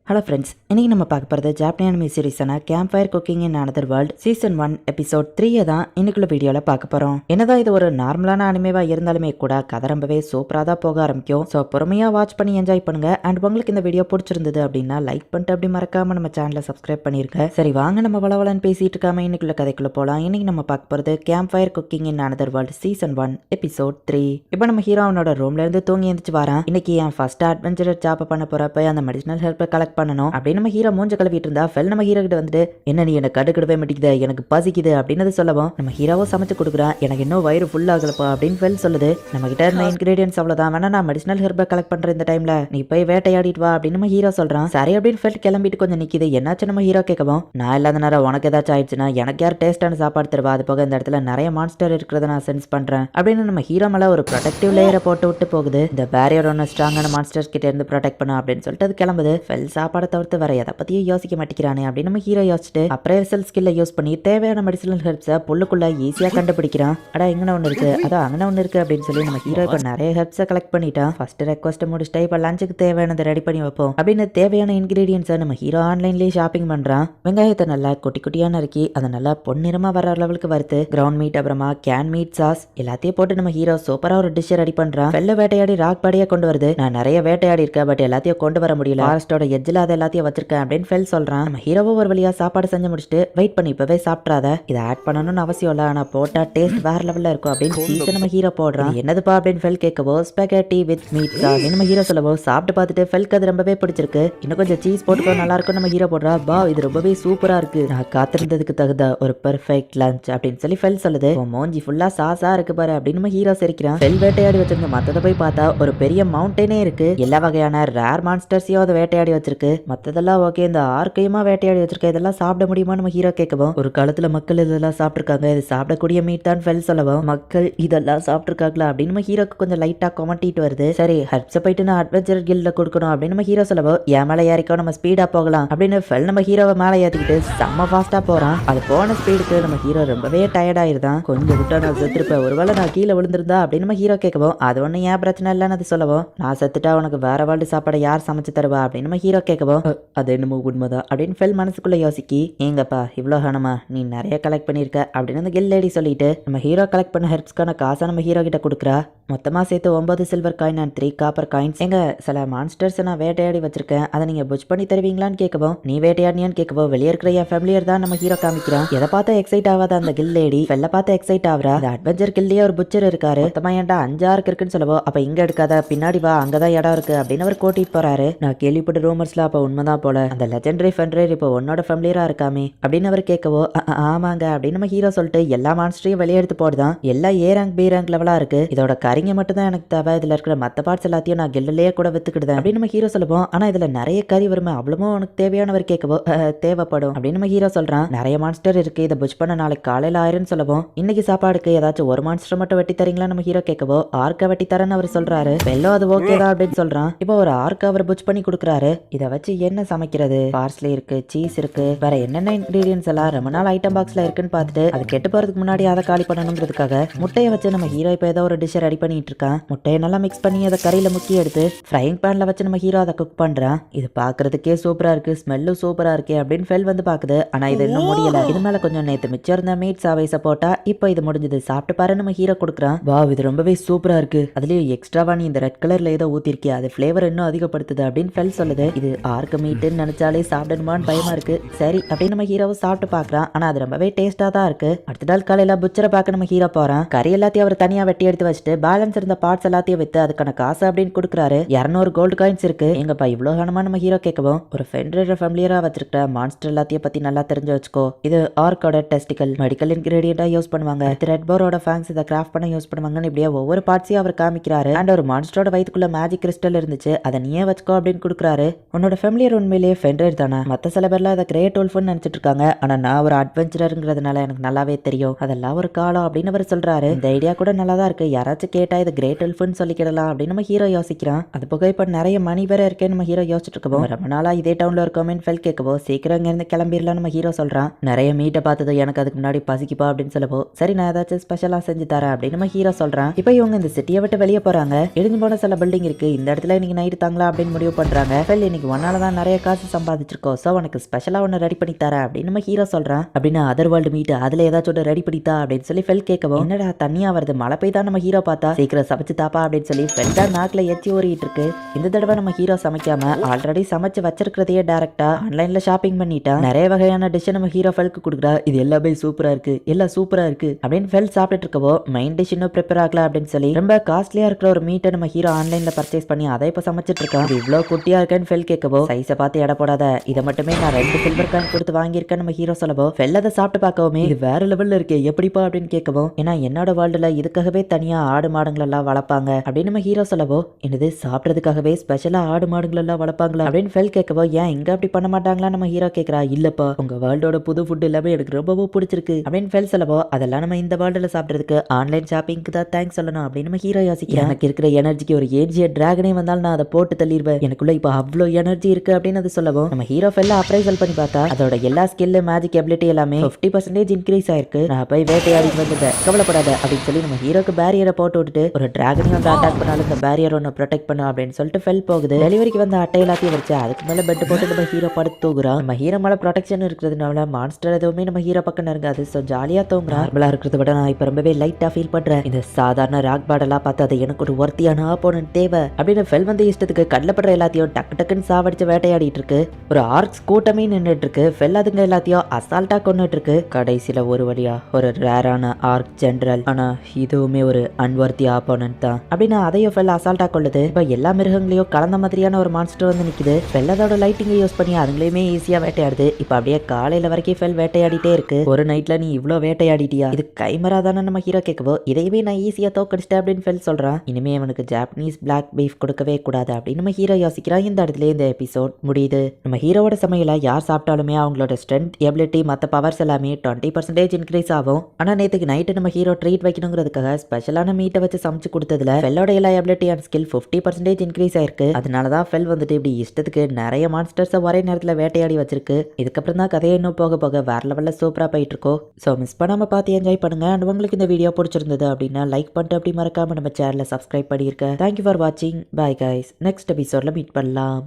Hello friends, இன்றைக்கி நம்ம பார்க்க போகிறது ஜாப்பனீஸ் அனிமே சீரிஸான camp fire cooking in another world season 1 episode 3 தான் இன்னைக்குள்ள வீடியோவில் பார்க்க போகிறோம். என்னதான் இது ஒரு நார்மலான அனிமேவாக இருந்தாலுமே கூட கதை ரொம்பவே சூப்பராக தான் போக ஆரம்பிக்கும். ஸோ பொறுமையாக வாட்ச் பண்ணி என்ஜாய் பண்ணுங்க. அண்ட் உங்களுக்கு இந்த வீடியோ பிடிச்சிருந்தது அப்படின்னா லைக் பண்ணிட்டு அப்படி மறக்காம நம்ம சேனலை சப்ஸ்கிரைப் பண்ணிருங்க. சரி வாங்க நம்ம வளவலன்னு பேசிட்டு இருக்காம இன்னைக்குள்ள கதைக்குள்ள போகலாம். இன்னைக்கு நம்ம பார்க்க போகிறது camp fire cooking in another world season 1 episode 3. இப்போ நம்ம ஹீரோ அவனோட ரூம்ல இருந்து தூங்கி எழுந்துச்சு வரான். இன்னைக்கு என் ஃபர்ஸ்ட் அட்வென்ச்சரர் ஜாப் பண்ண போறப்ப அந்த மெடிசனல் ஹெல்ப்பை கலெக்ட் பண்ணணும் அப்படின்னு நம்ம ஹீரோ மூஞ்ச கழுவிட்டு இருந்தா ஃபெல் நம்ம ஹீரோ கிட்ட வந்துட்டு என்ன நீ எனக்கு கடுக்கடவே மாட்டேங்குது, எனக்கு பசிக்குது அப்படின்னு சொல்லவும் நம்ம ஹீரோவோ சமைச்சு கொடுக்குறான். எனக்கு இன்னும் வயிறு ஃபுல் ஆகலப்பா அப்படின்னு ஃபெல் சொல்லுது. நம்ம கிட்ட இருந்த இன்கிரீடியன்ஸ் அவ்வளவுதான், வேணா நான் மெடிசனல் ஹெர்பை கலெக்ட் பண்ற இந்த டைம்ல நீ போய் வேட்டையாடிட்டு வா அப்படின்னு நம்ம ஹீரோ சொல்றான். சரி அப்படின்னு ஃபெல் கிளம்பிட்டு கொஞ்சம் நிக்குது. என்னாச்சு நம்ம ஹீரோ கேட்கவும், நான் இல்லாத நேரம் உனக்கு ஏதாச்சும் ஆயிடுச்சுன்னா எனக்கு யார் டேஸ்டான சாப்பாடு தருவா, அது போக இந்த இடத்துல நிறைய மான்ஸ்டர் இருக்கிறத நான் சென்ஸ் பண்றேன் அப்படின்னு நம்ம ஹீரோ மேல ஒரு ப்ரொடெக்டிவ் லேயரை போட்டு விட்டு போகுது. இந்த பேரியர் ஒன்று ஸ்ட்ராங்கான மான்ஸ்டர்ஸ் கிட்ட இருந்து ப்ரொடெக்ட் பண்ணும் அப்படின்னு சொல்லிட்டு அது கிளம்புது. ஃபெல் சாப்பாடை தவிர்த்து வேற எதை பத்தியும் யோசிக்க மாட்டேங்கிறானே அப்படின்னு நம்ம ஹீரோ யோசிச்சுட்டு அப்ரைசல் ஸ்கில்ல யூஸ் பண்ணி தேவையான மெடிசனல் ஹெர்ப்ஸை புல்லுக்குள்ள ஈஸியா கண்டுபிடிக்கிறான். அடா எங்கன ஒன்று இருக்கு, அதான் அங்கே ஒன்று இருக்கு அப்படின்னு சொல்லி நம்ம ஹீரோ இப்போ நிறைய ஹெர்ப்ஸை கலெக்ட் பண்ணிட்டான். ஃபர்ஸ்ட் ரெக்வஸ்ட் முடிச்சுட்டு இப்போ லஞ்சுக்கு தேவையானதை ரெடி பண்ணி வைப்போம் அப்படின்னு தேவையான இன்கிரீடியன்ஸை நம்ம ஹீரோ ஆன்லைன்லேயே ஷாப்பிங் பண்றான். வெங்காயத்தை நல்லா குட்டி குட்டியா நறுக்கி அதை நல்லா பொன்னிறமா வர அளவுக்கு வறுத்து கிரவுண்ட் மீட் அப்புறமா கேன் மீட் சாஸ் எல்லாத்தையும் போட்டு நம்ம ஹீரோ சூப்பரா ஒரு டிஷ் ரெடி பண்றான். வெள்ள வேட்டையாடி ராக் பாடியா கொண்டு வருது. நான் நிறைய வேட்டையாடி இருக்கேன், பட் எல்லாத்தையும் கொண்டு வர முடியல, ஃபாரஸ்டோட எட்ஜில் அதை எல்லாத்தையும் வச்சிருக்கேன் அப்படின்னு ஃபெல் சொல்றான். நம்ம ஹீரோவோ ஒரு வழியா சாப்பாடு செஞ்சு முடிச்சுட்டு வெயிட் பண்ணி இப்பவே சாப்பிட்றாத, இதை ஆட் பண்ணணும்னு அவசியம் இல்லை, ஆனா போட்டா டேஸ்ட் வேற லெவல்ல இருக்கும் அப்படின்னு சீசன் நம்ம ஹீரோ போடுறான். என்னதுப்பா அப்படின்னு ஃபெல் கேட்கவோ ஸ்பெகட்டி வித் மீட் சாஸ் நம்ம ஹீரோ சொல்லவோ சாப்பிட்டு பார்த்துட்டு ஃபெல்க்கு அது ரொம்பவே பிடிச்சிருக்கு, இன்னும் கொஞ்சம் சீஸ் போட்டுக்கோ நல்லா இருக்கும் நம்ம ஹீரோ போடுறா. பா இது ரொம்பவே சூப்பரா இருக்கு, நான் காத்திருந்ததுக்கு தகுந்த ஒரு பெர்ஃபெக்ட் லஞ்ச் அப்படின்னு சொல்லி ஃபெல் சொல்லுது. மோஞ்சி ஃபுல்லா சாஸா இருக்கு பாரு அப்படின்னு நம்ம ஹீரோ சிரிக்கிறான். ஃபெல் வேட்டையாடி வச்சிருந்த மத்ததை போய் பார்த்தா ஒரு பெரிய மவுண்டனே இருக்கு. எல்லா வகையான ரேர் மான்ஸ்டர்ஸையும் அதை வேட்டையாடி வச்சிருக்கு. மத்ததெல்லாம் ஓகே, இந்த ஆர்க்கையுமா வேட்டையாடி வச்சிருக்க, இதெல்லாம் சாப்பிட முடியுமா நம்ம ஹீரோ கேட்கவும், ஒரு காலத்துல மக்கள் இதெல்லாம் சாப்பிட்டுருக்காங்க, இது சாப்பிடக்கூடிய மீட் தான் ஃபெல் சொல்லவும், மக்கள் இதெல்லாம் சாப்பிட்டுருக்காங்களா அப்படின்னு நம்ம ஹீரோக்கு கொஞ்சம் லைட்டா கொமட்டிட்டு வருது. சரி ஹெர்ப்ஸை போயிட்டு நான் அட்வென்ச்சர் கில்ல கொடுக்கணும் அப்படின்னு நம்ம ஹீரோ சொல்லவோ, என் மேலே ஏறிக்கோ நம்ம ஸ்பீடா போகலாம் அப்படின்னு ஃபெல் நம்ம ஹீரோவை மேலே ஏற்றிக்கிட்டு செம்ம ஃபாஸ்டா போறான். அது போன ஸ்பீடுக்கு நம்ம ஹீரோ ரொம்பவே டயர்ட் ஆயிருதான். கொஞ்சம் விட்டா நான் செத்துருப்பேன், ஒருவேளை நான் கீழே விழுந்திருந்தா அப்படின்னு நம்ம ஹீரோ கேட்கவும், அது ஒன்றும் ஏன் பிரச்சனை இல்லைன்னு அது சொல்லவும், நான் செத்துட்டா உனக்கு வேற வாழ்ந்து சாப்பாடை யார் சமைச்சு தருவா அப்படின்னு நம்ம ஹீரோ கேட்கவும், அது என்னமோ உண்மைதான் அப்படின்னு ஃபெல் மனசுக்குள்ள யோசிக்கி, ஏங்கப்பா இவ்வளோ ஹனமா நீ நிறைய கலெக்ட் பண்ணியிருக்க அப்படின்னு அந்த கில் லேடி சொல்லிட்டு நம்ம ஹீரோ கலெக்ட் பண்ண ஹெர்ப்ஸ்க்கான காசை நம்ம ஹீரோ கிட்ட கொடுக்குறா. மொத்தமாக சேர்த்து 9 silver coin and 3 copper coins. எங்க சில மான்ஸ்டர்ஸ் நான் வேட்டையாடி வச்சிருக்கேன், அதை நீங்க புஷ் பண்ணி தருவீங்களான்னு கேட்கவும், நீ வேட்டையாடியான்னு கேட்கவும் வெளியே இருக்கிற என் ஃபேமிலியர் தான் நம்ம ஹீரோ காமிக்கிறான். எதை பார்த்தா எக்ஸைட் ஆகாத அந்த கில் லேடி ஃபெல்ல பார்த்து எக்ஸைட் ஆகுறா. அந்த அட்வென்ச்சர் கில்லையே ஒரு புச்சர் இருக்காரு, மொத்தமா ஏன்டா 5-6 இருக்குன்னு சொல்லவோ, அப்ப இங்க எடுக்காத பின்னாடி வா அங்கதான் இடம் இருக்கு அப்படின்னு அவர் கூட்டிட்டு போறாரு. நான் கேள்விப்பட்ட ரூமர்ஸ்ல அப்ப உண்மைதான் போல, அந்த லெஜெண்டரி ஃபென்ரர் இப்போ உன்னோட ஃபேமிலியரா இருக்காமே அப்படின்னு அவர் கேட்கவோ, ஆமாங்க அப்படின்னு நம்ம ஹீரோ சொல்லிட்டு எல்லா மான்ஸ்டரையும் வெளியே எடுத்து போடுதான். எல்லாம் ஏ ரேங்க் பி ரேங்க் லெவலா இருக்கு, இதோட கறிங்க மட்டும் தான் எனக்கு தேவை, இதுல இருக்கிற மத்த பார்ட்ஸ் எல்லாத்தையும் நான் கில்லையே கூட வித்துக்கிடுதேன் அப்படின்னு நம்ம ஹீரோ சொல்லுவோம். ஆனா இதுல நிறைய கறி வருமே, அவ்வளவோ உனக்கு தேவையானவர் கேட்கவோ, தேவைப்படும் அப்படின்னு நம்ம ஹீரோ சொல்றான். நிறைய மான்ஸ்டர் இருக்கு, இதை புஷ் பண்ண நாளைக்கு காலையில ஆயிரம் சொல்லவும், இன்னைக்கு சாப்பாடுக்கு ஏதாச்சும் ஒரு மான்ஸ்டர் மட்டும் வெட்டி தரீங்களா நம்ம ஹீரோ கேட்கவோ, ஆர்க்க வெட்டி தரேன்னு அவர் சொல்றாரு. வெள்ளோ அது ஓகே தான் அப்படின்னு சொல்றான். இப்போ ஒரு ஆர்க்க அவர் புஷ் பண்ணி கொடுக்குறாரு. இதை வச்சு என்ன சமைக்கிறது, பார்ஸ்லி இருக்கு, சீஸ் இருக்கு, வேற என்னென்ன இன்கிரீடியன்ஸ் எல்லாம் ரொம்ப நாள் ஐட்டம் பாக்ஸ்ல இருக்குன்னு பார்த்துட்டு அது கெட்டு போறதுக்கு முன்னாடி அதை காலி பண்ணணுங்கிறதுக்காக முட்டையை வச்சு நம்ம ஹீரோ இப்போ ஏதோ ஒரு டிஷ் ரெடி பண்ணிட்டு இருக்கான். முட்டையை நல்லா மிக்ஸ் பண்ணி அதை கறியில முக்கி எடுத்து ஃப்ரைங் பேன்ல வச்சு நம்ம ஹீரோ அதை குக் பண்றான். இது பாக்குறதுக்கே சூப்பரா இருக்கு, ஸ்மெல்லும் சூப்பரா இருக்கு அப்படின்னு ஃபெல் வந்து பாக்குது. ஆனா இது இன்னும் முடியல, இது மேல கொஞ்சம் நேத்து மிச்சம் இருந்த மீட் சாவைஸ போட்டா இப்போ இது முடிஞ்சது, சாப்பிட்டு பாரு நம்ம ஹீரோ கொடுக்குறான். வாவ் இது ரொம்பவே சூப்பரா இருக்கு, அதுலயும் எக்ஸ்ட்ராவா நீ இந்த ரெட் கலர்ல ஏதோ ஊத்திருக்கியா, அது ஃபிளேவர் இன்னும் அதிகப்படுத்துது அப்படின்னு ஃபெல் சொல்லுது. இது ஆர்க்க மீட்டுன்னு நினைச்சாலே சாப்பிடணுமான்னு பயமா இருக்கு. சரி அப்படின்னு நம்ம ஹீரோவை சாப்பிட்டு பாக்குறான். ஆனா அது ரொம்பவே டேஸ்டா தான் இருக்கு. அடுத்த நாள் காலையில புச்சரை பார்க்க நம்ம ஹீரோ போறான். கறி எல்லாத்தையும் அவர் தனியா வெட்டி எடுத்து வச்சுட்டு பேலன்ஸ் இருந்த பார்ட்ஸ் எல்லாத்தையும் வித்து அதுக்கான காசு அப்படின்னு கொடுக்குறாரு. 200 கோல்டு காயின்ஸ் இருக்கு. எங்கப்பா இவ்வளவு கனமா நம்ம ஹீரோ கேட்கவும், ஒரு ஃபென்ரர் ஃபேமிலியரா வச்சிருக்கிற மான்ஸ்டர் எல்லாத்தையும் பத்தி நல்லா தெரிஞ்சு வச்சுக்கோ, இது ஆர்க்கோட டெஸ்டிக்கல் மெடிக்கல் இன்கிரீடியண்டா யூஸ் பண்ணுவாங்க, ரெட் போரோட ஃபேங்ஸ் இதை கிராஃப்ட் பண்ண யூஸ் பண்ணுவாங்கன்னு இப்படியே ஒவ்வொரு பார்ட்ஸையும் அவர் காமிக்கிறாரு. அண்ட் ஒரு மான்ஸ்டரோட வயிற்றுக்குள்ள மேஜிக் கிறிஸ்டல் இருந்துச்சு, அதை நீயே வச்சுக்கோ அப்படின்னு கொடுக்குறாரு. உன்னோட ஃபேமிலியர் உண்மையிலேயே ஃபென்ரர் தானே, மத்த சில பேர்ல அதை கிரேட் உல்ஃப்னு நினைச்சிட்டு இருக்காங்க, ஆனா நான் ஒரு அட்வென்ச்சரருங்கிறதுனால எனக்கு நல்லாவே தெரியும், அதெல்லாம் ஒரு காலம் அப்படின்னு அவர் சொல்றாரு. இந்த ஐடியா கூட நல்லா தான் இருக்கு, யாராச்சும் கேட்டா இது கிரேட் உல்ஃப்னு சொல்லிக்கிடலாம் அப்படின்னு நம்ம ஹீரோ யோசிக்கிறான். அது போக இப்ப நிறைய மணி வேற இருக்கேன்னு நம்ம ஹீரோ யோசிச்சுட்டு இருக்கோம். ரொம்ப நாளா இதே டவுன்ல இருக்கோமேன்னு ஃபெல் கேட்கவோ, சீக்கிரம் இங்க இருந்து கிளம்பிடலாம் நம்ம ஹீரோ சொல்றான். நிறைய மீட்டை பார்த்தது எனக்கு அதுக்கு முன்னாடி பசிக்குப்பா அப்படின்னு சொல்லவோ, சரி நான் ஏதாச்சும் ஸ்பெஷலா செஞ்சு தரேன் அப்படின்னு நம்ம ஹீரோ சொல்றான். இப்போ இவங்க இந்த சிட்டியை விட்டு வெளியே போறாங்க. இடிஞ்சு போன சில பில்டிங் இருக்கு, இந்த இடத்துல இன்னைக்கு நைட்டு தாங்களா அப்படின்னு முடிவு பண்றாங்க. ஃபெல் இன்னைக்கு உன்னால தான் நிறைய காசு சம்பாதிச்சிருக்கோம், ஸோ உனக்கு ஸ்பெஷலாக ஒன்று ரெடி பண்ணி தரேன் அப்படின்னு நம்ம ஹீரோ சொல்கிறான். அப்படின்னு அதர் வேர்ல்டு மீட் அதில் ஏதாச்சும் ஒன்று ரெடி பண்ணித்தா அப்படின்னு சொல்லி ஃபெல் கேட்கவும், என்னடா தண்ணியாக வருது, மழை பெய்தான் நம்ம ஹீரோ பார்த்தா சீக்கிரம் சமைச்சு தாப்பா அப்படின்னு சொல்லி ஃபெல் தான் நாக்கில் எச்சி ஊறிட்டு இருக்கு. இந்த தடவை நம்ம ஹீரோ சமைக்காம ஆல்ரெடி சமைச்சு வச்சிருக்கிறதையே டேரக்டா ஆன்லைன்ல ஷாப்பிங் பண்ணிட்டா. நிறைய வகையான டிஷ் நம்ம ஹீரோ ஃபெல்க்கு கொடுக்குறா. இது எல்லாமே சூப்பரா இருக்கு, எல்லாம் சூப்பரா இருக்கு அப்படின்னு ஃபெல் சாப்பிட்டுட்டு இருக்கவோ, மெயின் டிஷ் இன்னும் ப்ரிப்பேர் ஆகல அப்படின்னு சொல்லி ரொம்ப காஸ்ட்லியா இருக்கிற ஒரு மீட்டை நம்ம ஹீரோ ஆன்லைன்ல பர்ச்சேஸ் பண்ணி அதை இப்ப சமைச்சிட்டு இருக்கான். இது இவ்வளவு குட்டியா இருக்கேன்னு ஃபெல் கேட்கவோ, சைஸை பார்த்து எடை போடாத, இதை மட்டுமே நான் 2 சில்வர் காயின் கொடுத்து வாங்கியிருக்கேன் நம்ம ஹீரோ சொல்லவோ, ஃபெல் அதை சாப்பிட்டு பார்க்கவுமே இது வேற லெவல்ல இருக்கு, எப்படிப்பா அப்படின்னு கேட்கவும், ஏன்னா என்னோட வேர்ல்டுல இதுக்காகவே தனியா ஆடு மாடுகள் எல்லாம் வளர்ப்பாங்க அப்படின்னு நம்ம ஹீரோ சொல்லவோ, என்னது சாப்பிட்றதுக்காகவே ஸ்பெஷலா ஆடு மாடுகள் எல்லாம் வளர்ப்பாங்களா அப்படின்னு ஃபெல் கேட்கவோ, ஏன் இங்க அப்படி பண்ண மாட்டாங்களா நம்ம ஹீரோ கேட்கறா. இல்லப்பா, உங்க வேர்ல்டோட புது ஃபுட் எல்லாமே எனக்கு ரொம்பவும் பிடிச்சிருக்கு அப்படின்னு ஃபெல் சொல்லவோ, அதெல்லாம் நம்ம இந்த வேர்ல்டுல சாப்பிட்றதுக்கு ஆன்லைன் ஷாப்பிங்க்கு தான் தேங்க்ஸ் சொல்லணும் அப்படின்னு நம்ம ஹீரோ யோசிக்கிறேன். எனக்கு இருக்கிற எனர்ஜிக்கு ஒரு ஏஜிய டிராகனே வந்தாலும் நான் அதை போட்டு தள்ளிடுவேன், எனக்குள்ள இப்போ அவ்வளோ எனர்ஜி இருக்கு அப்படின்னு அது சொல்லவும், நம்ம ஹீரோ ஃபெல்ல அப்ரைசல் பண்ணி பார்த்தா அதோட எல்லா ஸ்கில் மேஜிக் எபிலிட்டி எல்லாமே 50% இன்க்ரீஸ் ஆயிருக்கு. நான் போய் வேட்டையாடி வந்துட்டேன், கவலைப்படாத அப்படின்னு சொல்லி நம்ம ஹீரோக்கு பேரியரை போட்டு விட்டுட்டு, ஒரு டிராகனையும் வந்து அட்டாக் பண்ணாலும் இந்த பேரியர் ஒன்று ப்ரொடெக்ட் பண்ணும் அப்படின்னு சொல்லிட்டு ஃபெல் போகுது. டெலிவரிக்கு வந்த அட்டை எல்லாத்தையும் வச்சு அதுக்கு மேல பெட் போட்டு நம்ம ஹீரோ படுத்து தூங்குறான். நம்ம ஹீரோ மேல ப்ரொடெக்ஷன் இருக்கிறதுனால மான்ஸ்டர் எதுவுமே நம்ம ஹீரோ பக்கம் நெருங்காது. ஸோ ஜாலியா தூங்குறான். நார்மலா இருக்கிறத விட நான் இப்போ ரொம்பவே லைட்டா ஃபீல் பண்றேன். இந்த சாதாரண ராக் பாடெல்லாம் பார்த்து அது எனக்கு ஒரு ஒர்த்தியான ஆப்போனன்ட் தேவை அப்படின்னு ஃபெல் வந்து இஷ்டத்துக்கு கடலப்படுற எல்லாத்தையும் டக்கு டக்குன்னு சாவடிச்சு வேட்டையாடிட்டு இருக்கு. ஒரு ஆர்க்ஸ் கூட்டமே நின்றுட்டு இருக்கு. ஃபெல் அதுங்க எல்லாத்தையும் அசால்ட்டா கொண்டுட்டு இருக்கு. கடைசியில ஒரு வழியா ஒரு ரேரான ஆர்க் ஜெனரல், ஆனா இதுவுமே ஒரு அன்வர்த்தி ஆப்போனன்ட் தான் அப்படின்னு அதையும் ஃபெல் அசால்ட்டா கொள்ளுது. இப்ப எல்லா மிருகங்களையும் கலந்த மாதிரியான ஒரு மான்ஸ்டர் வந்து நிக்குது. ஃபெல் அதோட லைட்டிங்கை யூஸ் பண்ணி அதுங்களையுமே ஈஸியா வேட்டையாடுது. இப்ப அப்படியே காலையில வரைக்கும் ஃபெல் வேட்டையாடிட்டே இருக்கு. ஒரு நைட்ல நீ இவ்வளோ வேட்டையாடிட்டியா, இது கைமரா தானே நம்ம ஹீரோ கேட்கவோ, இதையுமே நான் ஈஸியா தோக்கடிச்சிட்டேன் அப்படின்னு ஃபெல் சொல்றான். இனிமே அவனுக்கு ஜாப்பனீஸ் பிளாக் பீஃப் கொடுக்கவே கூடாது அப்படின்னு நம்ம ஹீரோ யோசிக்கிறான். இந்த இடத்துல இந்த எபிசோட் முடியுது. நம்ம ஹீரோவோட சமையல யார் சாப்பிட்டாலுமே அவங்களோட ஸ்ட்ரென்த், எபிலிட்டி, மற்ற பவர்ஸ் எல்லாமே 20% இன்க்ரீஸ் ஆகும். ஆனா நேற்றுக்கு நைட்டு நம்ம ஹீரோ ட்ரீட் வைக்கணுங்கிறதுக்காக ஸ்பெஷலான மீட்டை வச்சு சமைச்சு கொடுத்ததுல ஃபெல்லோட எல்லா எபிலிட்டி அண்ட் ஸ்கில் 50% இன்க்ரீஸ் ஆயிருக்கு. அதனாலதான் ஃபெல் வந்துட்டு இப்படி இஷ்டத்துக்கு நிறைய மான்ஸ்டர்ஸை ஒரே நேரத்தில் வேட்டையாடி வச்சிருக்கு. இதுக்கப்புறம் தான் கதையை இன்னும் போக போக வேற லெவலில் சூப்பரா போயிட்டு இருக்கோம். ஸோ மிஸ் பண்ணாம பார்த்து என்ஜாய் பண்ணுங்க. அண்ட் உங்களுக்கு இந்த வீடியோ பிடிச்சிருந்தது அப்படின்னா லைக் பண்ணிட்டு அப்படி மறக்காம நம்ம சேனலை சப்ஸ்கிரைப் பண்ணியிருக்க. தேங்க்யூ ஃபார் வாட்சிங். Bye guys. நெக்ஸ்ட் எபிசோட்ல மீட் பண்ணலாம்.